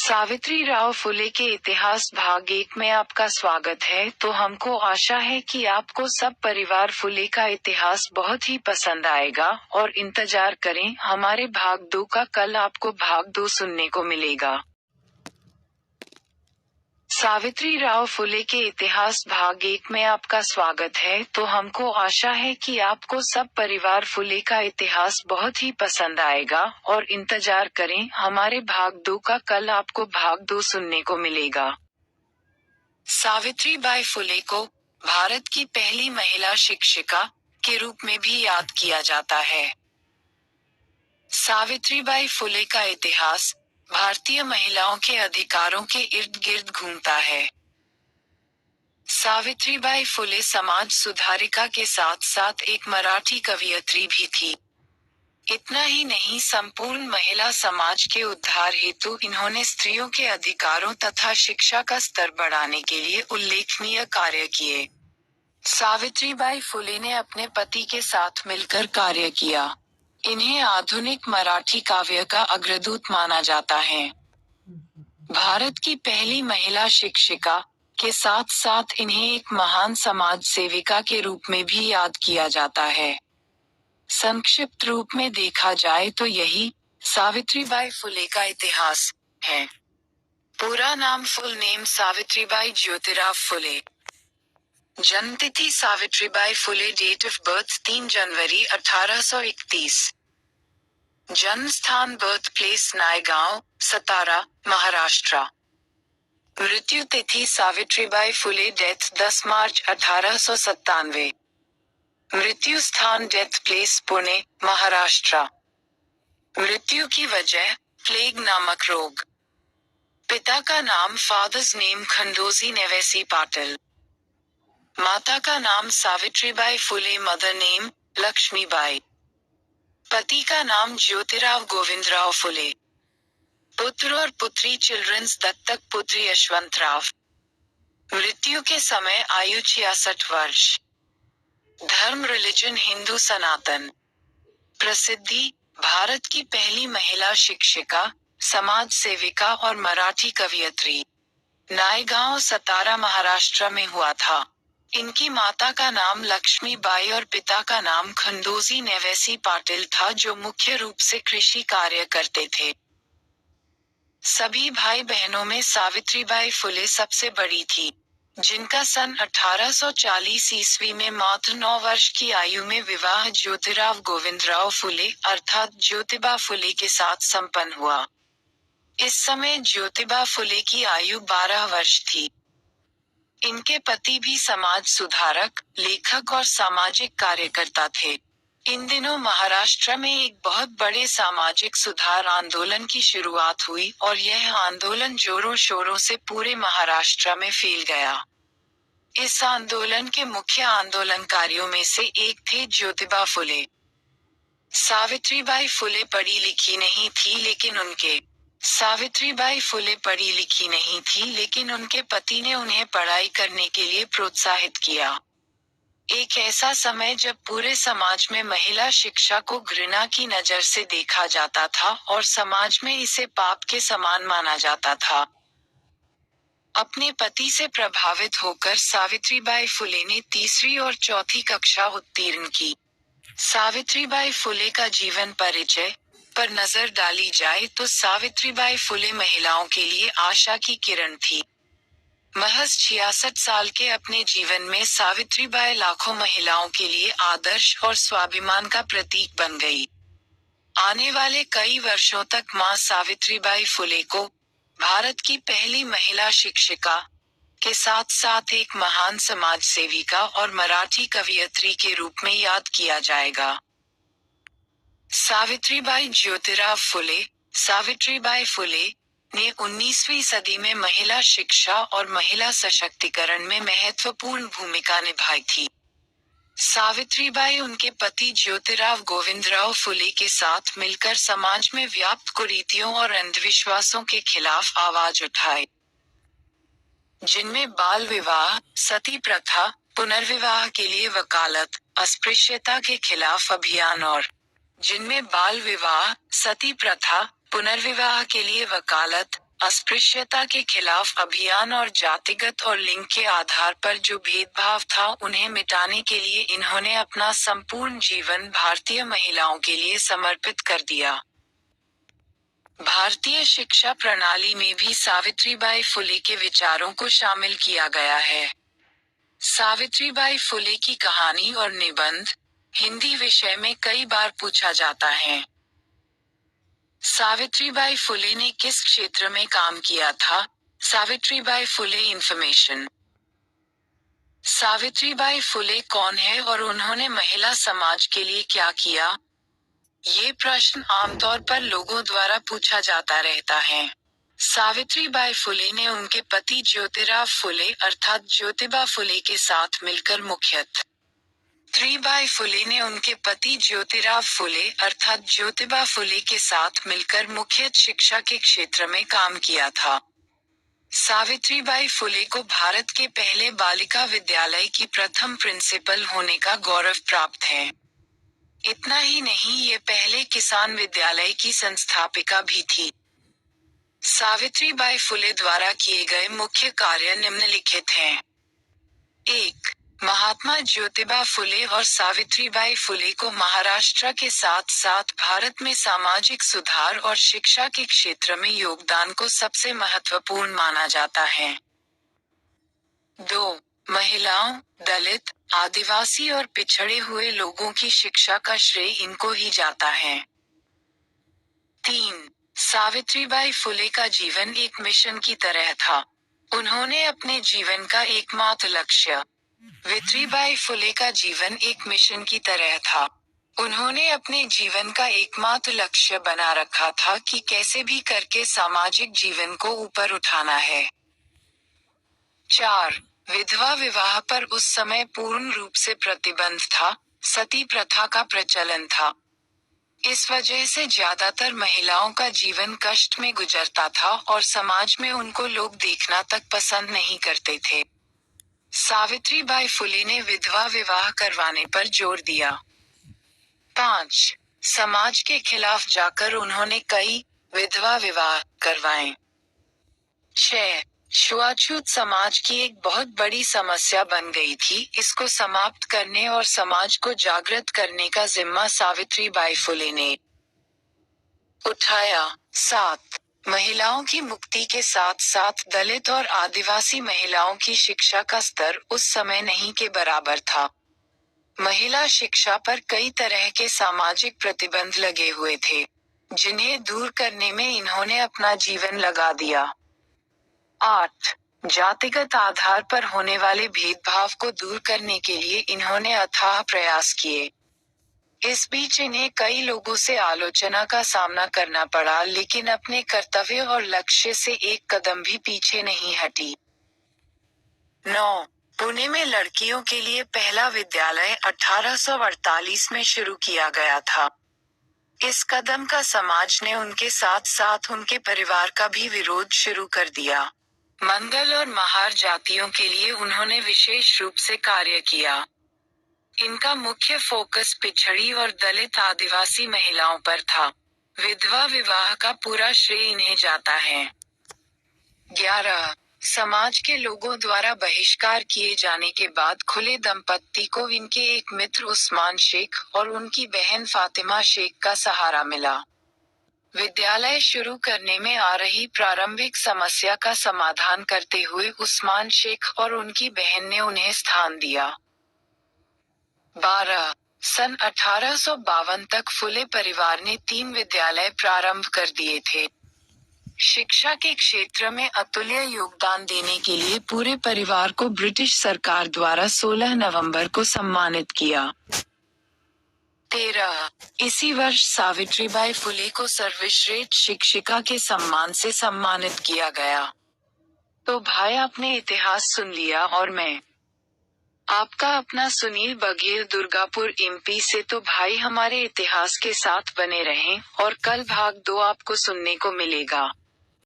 सावित्रीराव फुले के इतिहास भाग 1 में आपका स्वागत है। तो हमको आशा है कि आपको सब परिवार फुले का इतिहास बहुत ही पसंद आएगा और इंतजार करें हमारे भाग 2 का। कल आपको भाग 2 सुनने को मिलेगा। सावित्रीराव फुले के इतिहास भाग 1 में आपका स्वागत है। तो हमको आशा है कि आपको सब परिवार फुले का इतिहास बहुत ही पसंद आएगा और इंतजार करें हमारे भाग 2 का। कल आपको भाग 2 सुनने को मिलेगा। सावित्रीबाई फुले को भारत की पहली महिला शिक्षिका के रूप में भी याद किया जाता है। सावित्रीबाई फुले का इतिहास भारतीय महिलाओं के अधिकारों के इर्द गिर्द घूमता है। सावित्रीबाई फुले समाज सुधारिका के साथ साथ एक मराठी कवयित्री भी थी। इतना ही नहीं, संपूर्ण महिला समाज के उद्धार हेतु इन्होंने स्त्रियों के अधिकारों तथा शिक्षा का स्तर बढ़ाने के लिए उल्लेखनीय कार्य किए। सावित्रीबाई फुले ने अपने पति के साथ मिलकर कार्य किया। इन्हें आधुनिक मराठी काव्य का अग्रदूत माना जाता है। भारत की पहली महिला शिक्षिका के साथ साथ इन्हें एक महान समाज सेविका के रूप में भी याद किया जाता है। संक्षिप्त रूप में देखा जाए तो यही सावित्रीबाई फुले का इतिहास है। पूरा नाम, फुल नेम सावित्रीबाई ज्योतिराव फुले। जन्मतिथि Savitribai Phule, date of birth 3 जनवरी 1831। जन्म स्थान बर्थ प्लेस नायगांव, सतारा, महाराष्ट्र। मृत्यु तिथि सावित्रीबाई फुले डेथ 10 मार्च 1897। मृत्यु स्थान डेथ प्लेस पुणे, महाराष्ट्र। मृत्यु की वजह प्लेग नामक रोग। पिता का नाम, फादर्स नेम खंडोजी नेवेसी पाटिल। माता का नाम सावित्रीबाई फुले, मदर नेम लक्ष्मीबाई। पति का नाम ज्योतिराव गोविंदराव फुले। पुत्र और पुत्री चिल्ड्रंस, दत्तक पुत्र यशवंतराव। मृत्यु के समय आयु 66 वर्ष। धर्म, रिलीजन हिंदू सनातन। प्रसिद्धि, भारत की पहली महिला शिक्षिका, समाज सेविका और मराठी कवयित्री। नायगांव, सतारा, महाराष्ट्र में हुआ था। इनकी माता का नाम लक्ष्मीबाई और पिता का नाम खंडोजी नेवेसी पाटिल था, जो मुख्य रूप से कृषि कार्य करते थे। सभी भाई बहनों में सावित्रीबाई फुले सबसे बड़ी थी, जिनका सन 1840 ईस्वी में मात्र 9 वर्ष की आयु में विवाह ज्योतिराव गोविंदराव फुले अर्थात ज्योतिबा फुले के साथ संपन्न हुआ। इस समय ज्योतिबा फुले की आयु 12 वर्ष थी। इनके पति भी समाज सुधारक, लेखक और सामाजिक कार्यकर्ता थे। इन दिनों महाराष्ट्र में एक बहुत बड़े सामाजिक सुधार आंदोलन की शुरुआत हुई और यह आंदोलन जोरों शोरों से पूरे महाराष्ट्र में फैल गया। इस आंदोलन के मुख्य आंदोलनकारियों में से एक थे ज्योतिबा फुले। सावित्रीबाई फुले पढ़ी लिखी नहीं थी, लेकिन उनके पति ने उन्हें पढ़ाई करने के लिए प्रोत्साहित किया। एक ऐसा समय जब पूरे समाज में महिला शिक्षा को घृणा की नजर से देखा जाता था और समाज में इसे पाप के समान माना जाता था। अपने पति से प्रभावित होकर सावित्रीबाई फुले ने 3वीं और 4थी कक्षा उत्तीर्ण की। सावित्रीबाई फुले का जीवन परिचय पर नजर डाली जाए तो सावित्रीबाई फुले महिलाओं के लिए आशा की किरण थी। महज 66 साल के अपने जीवन में सावित्रीबाई लाखों महिलाओं के लिए आदर्श और स्वाभिमान का प्रतीक बन गई। आने वाले कई वर्षों तक मां सावित्रीबाई फुले को भारत की पहली महिला शिक्षिका के साथ साथ एक महान समाज सेविका और मराठी कवयित्री के रूप में याद किया जाएगा। सावित्रीबाई ज्योतिराव फुले, सावित्रीबाई फुले ने 19वीं सदी में महिला शिक्षा और महिला सशक्तिकरण में महत्वपूर्ण भूमिका निभाई थी। सावित्रीबाई उनके पति ज्योतिराव गोविंदराव फुले के साथ मिलकर समाज में व्याप्त कुरीतियों और अंधविश्वासों के खिलाफ आवाज उठाई, जिनमें बाल विवाह, सती प्रथा, पुनर्विवाह के लिए वकालत, अस्पृश्यता के खिलाफ अभियान और जिनमें बाल विवाह, सती प्रथा, पुनर्विवाह के लिए वकालत, अस्पृश्यता के खिलाफ अभियान और जातिगत और लिंग के आधार पर जो भेदभाव था उन्हें मिटाने के लिए इन्होंने अपना संपूर्ण जीवन भारतीय महिलाओं के लिए समर्पित कर दिया। भारतीय शिक्षा प्रणाली में भी सावित्रीबाई फुले के विचारों को शामिल किया गया है। सावित्रीबाई फुले की कहानी और निबंध हिंदी विषय में कई बार पूछा जाता है। सावित्रीबाई फुले ने किस क्षेत्र में काम किया था? सावित्रीबाई फुले इंफॉर्मेशन। सावित्रीबाई फुले कौन है और उन्होंने महिला समाज के लिए क्या किया? ये प्रश्न आमतौर पर लोगों द्वारा पूछा जाता रहता है। सावित्रीबाई फुले ने उनके पति ज्योतिराव फुले अर्थात ज्योतिबा फुले के साथ मिलकर सावित्रीबाई फुले ने उनके पति ज्योतिराव फुले अर्थात ज्योतिबा फुले के साथ मिलकर मुख्य शिक्षा के क्षेत्र में काम किया था। सावित्रीबाई फुले को भारत के पहले बालिका विद्यालय की प्रथम प्रिंसिपल होने का गौरव प्राप्त है। इतना ही नहीं, ये पहले किसान विद्यालय की संस्थापिका भी थी। सावित्रीबाई फुले द्वारा किए गए मुख्य कार्य निम्नलिखित हैं। 1. महात्मा ज्योतिबा फुले और सावित्रीबाई फुले को महाराष्ट्र के साथ साथ भारत में सामाजिक सुधार और शिक्षा के क्षेत्र में योगदान को सबसे महत्वपूर्ण माना जाता है। 2. महिलाओं, दलित, आदिवासी और पिछड़े हुए लोगों की शिक्षा का श्रेय इनको ही जाता है। 3. सावित्रीबाई फुले का जीवन एक मिशन की तरह था। उन्होंने अपने जीवन का एकमात्र लक्ष्य सावित्रीबाई फुले का जीवन एक मिशन की तरह था। उन्होंने अपने जीवन का एकमात्र लक्ष्य बना रखा था कि कैसे भी करके सामाजिक जीवन को ऊपर उठाना है। 4. विधवा विवाह पर उस समय पूर्ण रूप से प्रतिबंध था, सती प्रथा का प्रचलन था। इस वजह से ज्यादातर महिलाओं का जीवन कष्ट में गुजरता था और समाज में उनको लोग देखना तक पसंद नहीं करते थे। सावित्रीबाई फुले ने विधवा विवाह करवाने पर जोर दिया। 5. समाज के खिलाफ जाकर उन्होंने कई विधवा विवाह करवाए। 6. छुआछूत समाज की एक बहुत बड़ी समस्या बन गई थी, इसको समाप्त करने और समाज को जागृत करने का जिम्मा सावित्रीबाई फुले ने उठाया। 7. महिलाओं की मुक्ति के साथ साथ दलित और आदिवासी महिलाओं की शिक्षा का स्तर उस समय नहीं के बराबर था। महिला शिक्षा पर कई तरह के सामाजिक प्रतिबंध लगे हुए थे, जिन्हें दूर करने में इन्होंने अपना जीवन लगा दिया। 8. जातिगत आधार पर होने वाले भेदभाव को दूर करने के लिए इन्होंने अथाह प्रयास किए। इस बीच इन्हें कई लोगों से आलोचना का सामना करना पड़ा, लेकिन अपने कर्तव्य और लक्ष्य से एक कदम भी पीछे नहीं हटी। 9. पुणे में लड़कियों के लिए पहला विद्यालय 1848 में शुरू किया गया था। इस कदम का समाज ने उनके साथ साथ उनके परिवार का भी विरोध शुरू कर दिया। मंगल और महार जातियों के लिए उन्होंने विशेष रूप से कार्य किया। इनका मुख्य फोकस पिछड़ी और दलित आदिवासी महिलाओं पर था। विधवा विवाह का पूरा श्रेय इन्हें जाता है। 11. समाज के लोगों द्वारा बहिष्कार किए जाने के बाद खुले दंपत्ति को इनके एक मित्र उस्मान शेख और उनकी बहन फातिमा शेख का सहारा मिला। विद्यालय शुरू करने में आ रही प्रारंभिक समस्या का समाधान करते हुए उस्मान शेख और उनकी बहन ने उन्हें स्थान दिया। 12. सन 1852 तक फुले परिवार ने 3 विद्यालय प्रारंभ कर दिए थे। शिक्षा के क्षेत्र में अतुल्य योगदान देने के लिए पूरे परिवार को ब्रिटिश सरकार द्वारा 16 नवंबर को सम्मानित किया। 13. इसी वर्ष सावित्रीबाई फुले को सर्वश्रेष्ठ शिक्षिका के सम्मान से सम्मानित किया गया। तो भाई, आपने इतिहास सुन लिया और मैं आपका अपना सुनील बघेल, दुर्गापुर MP से। तो भाई, हमारे इतिहास के साथ बने रहें और कल भाग 2 आपको सुनने को मिलेगा।